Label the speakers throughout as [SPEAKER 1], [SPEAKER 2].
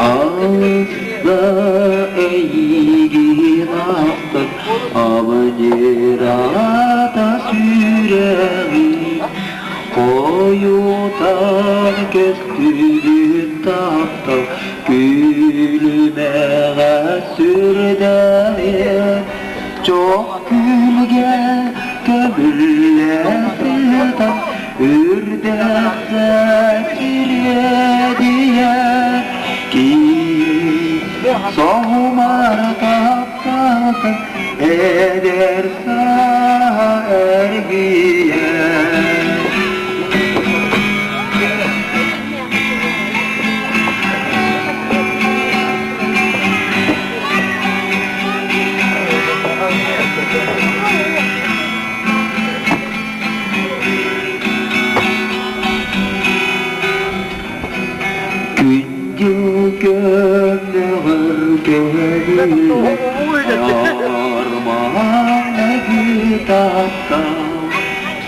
[SPEAKER 1] Ağızda eğri naktık Avcırada süreği Koyudan köstülü tahta Gülmeye sürdeyim Çok gülge kömürlesinden Ürdekse çilediye Ki soğumar taptasın Ederse ergiye Gönlüğür gönlüm Armağanı kitapta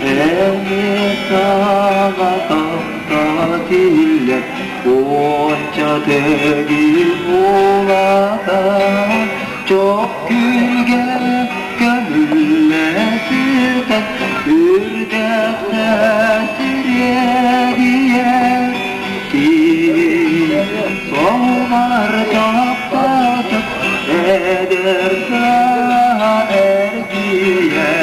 [SPEAKER 1] Eni sana tapta dille Gonca değil bulada Çok gülge gönüllesinden Ürdek sesir diye Soğumar taptatıp ederse ergiye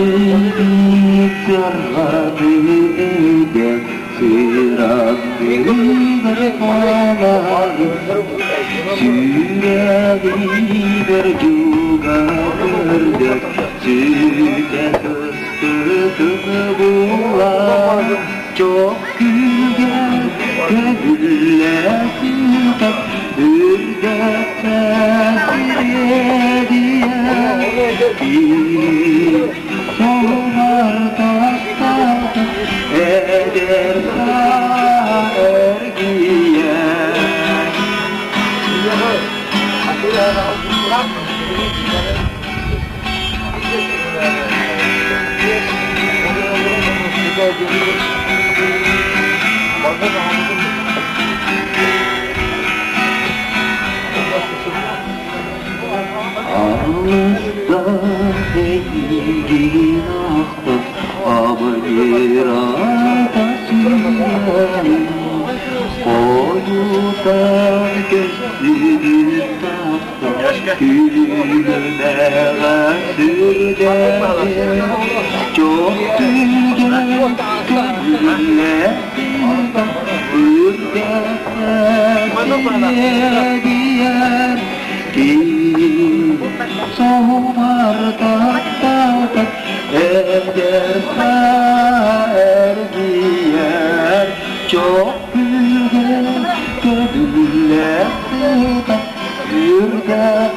[SPEAKER 1] Yedik zararı ede Sırazı bir kolayı Sürevi bir juga berdek Süte kıstığı bulan Çok gülge gönüllesinden Ürdek sesir diye Soğumar taptadı ederse ergiye Ağızda eğri naktık Avcırada süreği Koyudan gözlü tahta Gülmeye sürdeyim Çok gülge gönüllesinden Ürdek sesir diyen Ki soğumar taptatıp ederse ergiye Çok gülge gönüllesinden Ürdek